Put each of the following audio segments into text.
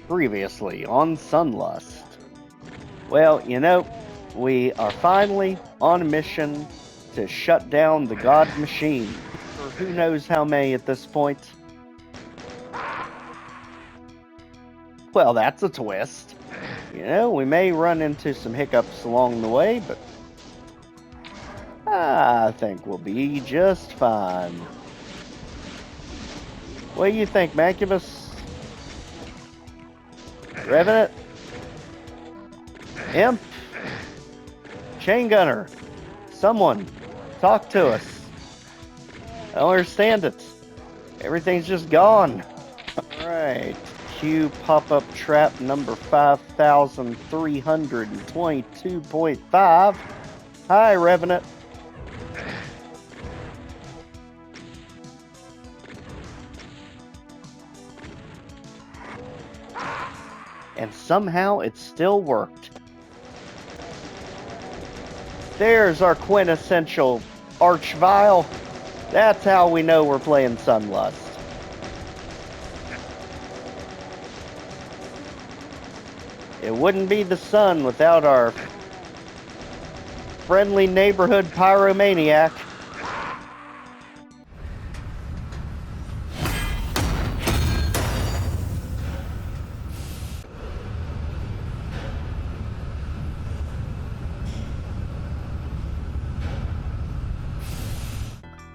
Previously on Sunlust. Well, we are finally on a mission to shut down the God Machine. For who knows how many at this point. Well, that's a twist. We may run into some hiccups along the way, but I think we'll be just fine. What do you think, Macubus? Revenant? Imp? Chain Gunner? Someone, talk to us. I don't understand it. Everything's just gone. Alright, cue pop-up trap number 5322.5. Hi, Revenant. And somehow it still worked. There's our quintessential Archvile. That's how we know we're playing Sunlust. It wouldn't be the sun without our friendly neighborhood pyromaniac.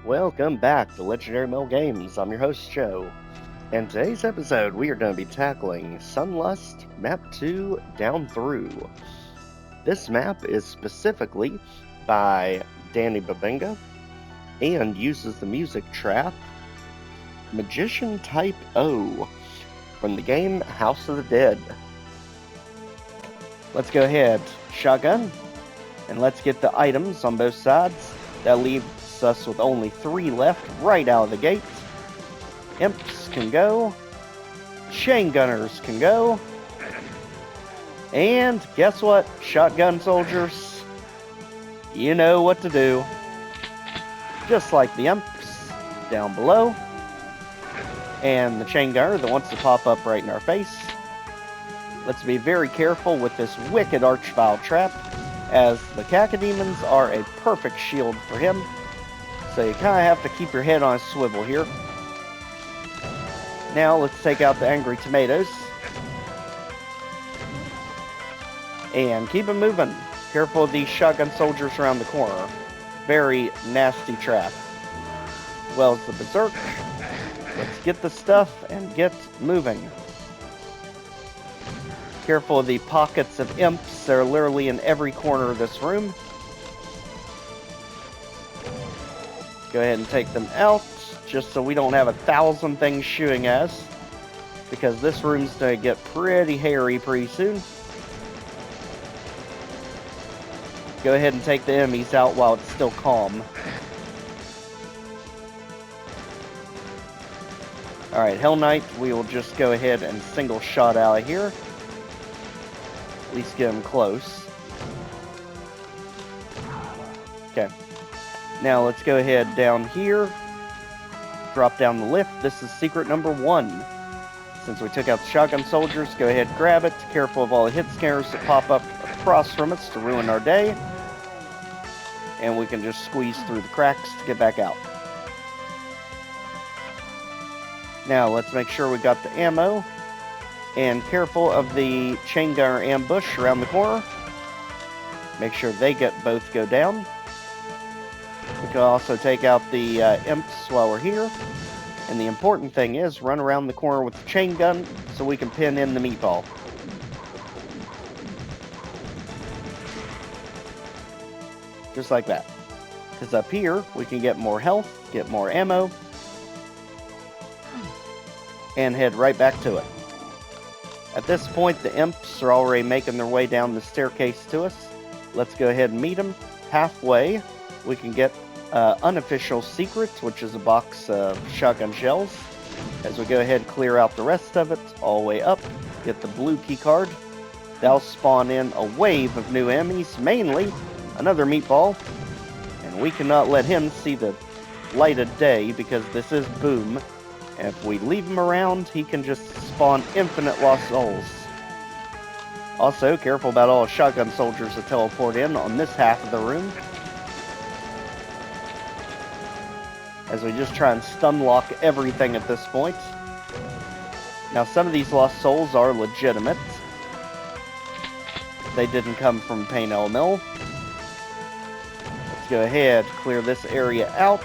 Welcome back to Legendary Mill Games. I'm your host, Joe. In today's episode, we are going to be tackling Sunlust Map 2 Down Through. This map is specifically by Dannebubinga and uses the music trap Magician Type O from the game House of the Dead. Let's go ahead, shotgun, and let's get the items on both sides. That leaves us with only 3 left right out of the gate. Imps can go, chain gunners can go, and guess what, shotgun soldiers? You know what to do. Just like the imps down below, and the chain gunner that wants to pop up right in our face. Let's be very careful with this wicked Archvile trap, as the cacodemons are a perfect shield for him. So you kind of have to keep your head on a swivel here. Now let's take out the angry tomatoes. And keep them moving. Careful of these shotgun soldiers around the corner. Very nasty trap. As well as the berserk. Let's get the stuff and get moving. Careful of the pockets of imps. They're literally in every corner of this room. Go ahead and take them out, just so we don't have 1,000 things shooting at us, because this room's going to get pretty hairy pretty soon. Go ahead and take the enemies out while it's still calm. Alright, Hell Knight, we will just go ahead and single shot out of here. At least get him close. Okay. Now let's go ahead down here, drop down the lift. This is secret number 1. Since we took out the shotgun soldiers, go ahead, grab it. Careful of all the hit scanners that pop up across from us to ruin our day. And we can just squeeze through the cracks to get back out. Now let's make sure we got the ammo. And careful of the chain gunner ambush around the corner. Make sure they both go down. We can also take out the imps while we're here. And the important thing is run around the corner with the chain gun so we can pin in the meatball. Just like that. Because up here we can get more health, get more ammo, and head right back to it. At this point the imps are already making their way down the staircase to us. Let's go ahead and meet them. Halfway we can get Unofficial secrets, which is a box of shotgun shells. As we go ahead and clear out the rest of it, all the way up, get the blue keycard. That'll spawn in a wave of new enemies, mainly another meatball. And we cannot let him see the light of day because this is Boom. And if we leave him around, he can just spawn infinite lost souls. Also, careful about all shotgun soldiers that teleport in on this half of the room, as we just try and stun lock everything at this point. Now, some of these lost souls are legitimate. They didn't come from Pain L Mill. Let's go ahead, clear this area out.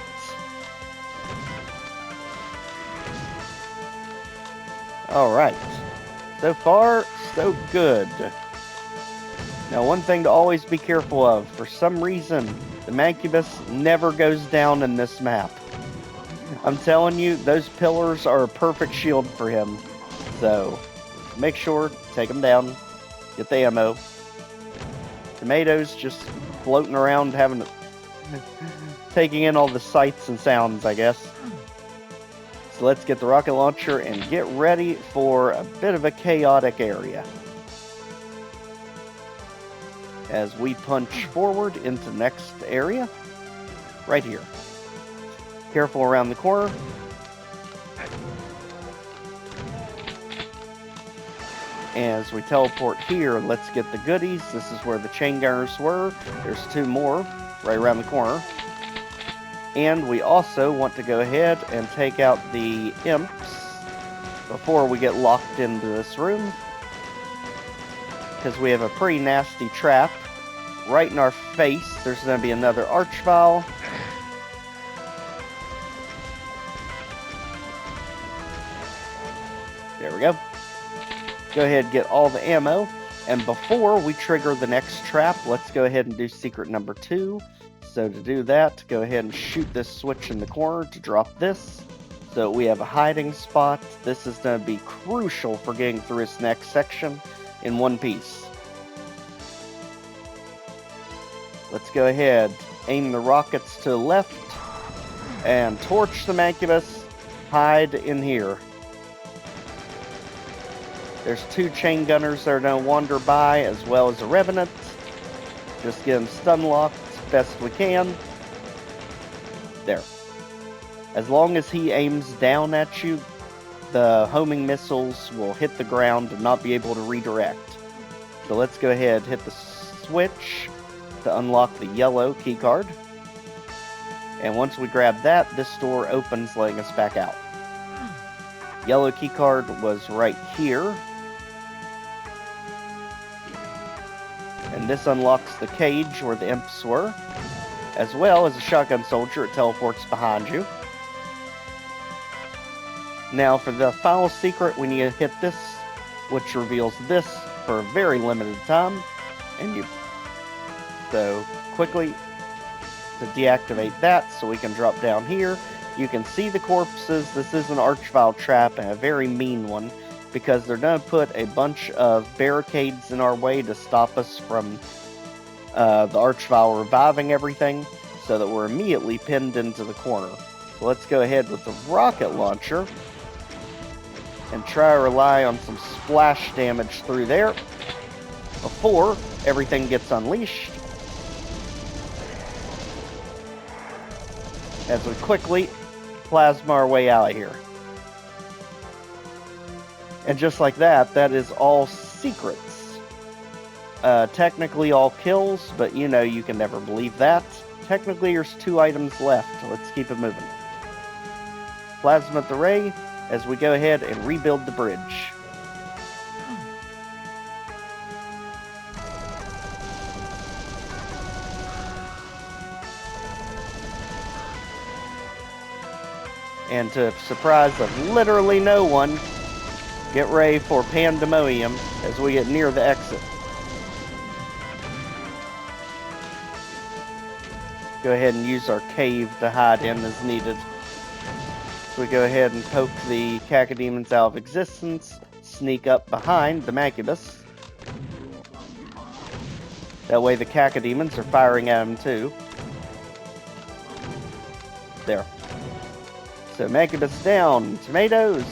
Alright. So far, so good. Now, one thing to always be careful of. For some reason, the Mancubus never goes down in this map. I'm telling you, those pillars are a perfect shield for him. So, make sure, take them down, get the ammo. Tomatoes just floating around, taking in all the sights and sounds, I guess. So let's get the rocket launcher and get ready for a bit of a chaotic area. As we punch forward into the next area, right here. Careful around the corner. As we teleport here, let's get the goodies. This is where the chain gunners were. There's two more right around the corner. And we also want to go ahead and take out the imps before we get locked into this room, because we have a pretty nasty trap right in our face. There's going to be another archvile. There we go. Go ahead and get all the ammo. And before we trigger the next trap, let's go ahead and do secret number 2. So to do that, go ahead and shoot this switch in the corner to drop this. So we have a hiding spot. This is going to be crucial for getting through this next section in one piece. Let's go ahead, aim the rockets to the left, and torch the Mancubus. Hide in here. There's two chain gunners that are going to wander by, as well as a revenant. Just get them stun locked as best we can. There. As long as he aims down at you, the homing missiles will hit the ground and not be able to redirect. So let's go ahead, hit the switch to unlock the yellow keycard. And once we grab that, this door opens, letting us back out. Yellow keycard was right here. And this unlocks the cage where the imps were, as well as a shotgun soldier. It teleports behind you. Now for the final secret, we need to hit this, which reveals this for a very limited time. And so quickly to deactivate that so we can drop down here. You can see the corpses. This is an archvile trap, and a very mean one, because they're going to put a bunch of barricades in our way to stop us from the archvile reviving everything, so that we're immediately pinned into the corner. So let's go ahead with the rocket launcher and try to rely on some splash damage through there before everything gets unleashed. As we quickly plasma our way out of here. And just like that, that is all secrets. Technically all kills, but you know you can never believe that. Technically there's 2 items left. Let's keep it moving. Plasma the ray as we go ahead and rebuild the bridge. And to the surprise of literally no one, get ready for pandemonium as we get near the exit. Go ahead and use our cave to hide in as needed. So we go ahead and poke the cacodemons out of existence, sneak up behind the Mancubus. That way the cacodemons are firing at him too. There. So Mancubus down. Tomatoes,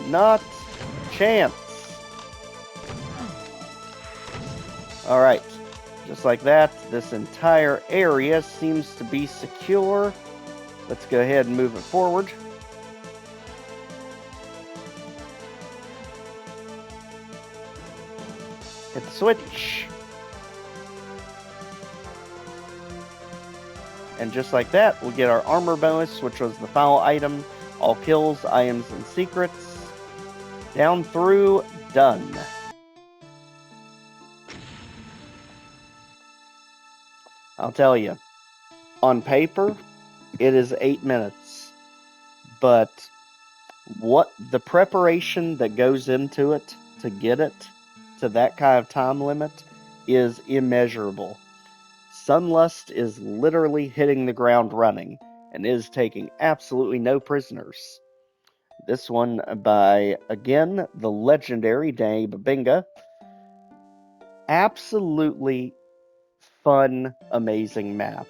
not a chance. Alright. Just like that, this entire area seems to be secure. Let's go ahead and move it forward. Hit the switch. And just like that, we'll get our armor bonus, which was the final item. All kills, items, and secrets. Down through, done. I'll tell you, on paper, it is 8 minutes. But what the preparation that goes into it to get it to that kind of time limit is immeasurable. Sunlust is literally hitting the ground running and is taking absolutely no prisoners. This one by, again, the legendary Dannebubinga. Absolutely fun, amazing map.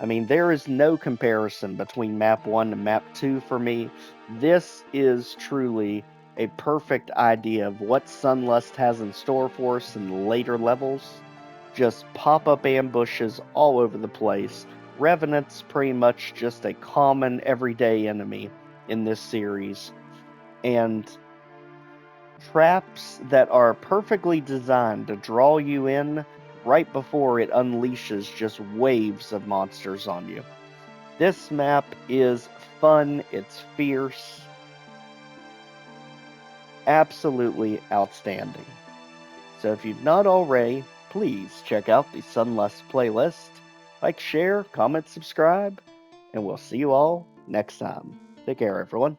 I mean, there is no comparison between map 1 and map 2 for me. This is truly a perfect idea of what Sunlust has in store for us in the later levels. Just pop-up ambushes all over the place. Revenant's pretty much just a common everyday enemy in this series. And traps that are perfectly designed to draw you in right before it unleashes just waves of monsters on you. This map is fun, it's fierce, absolutely outstanding. So if you've not already, please check out the Sunlust playlist. Like, share, comment, subscribe, and we'll see you all next time. Take care, everyone.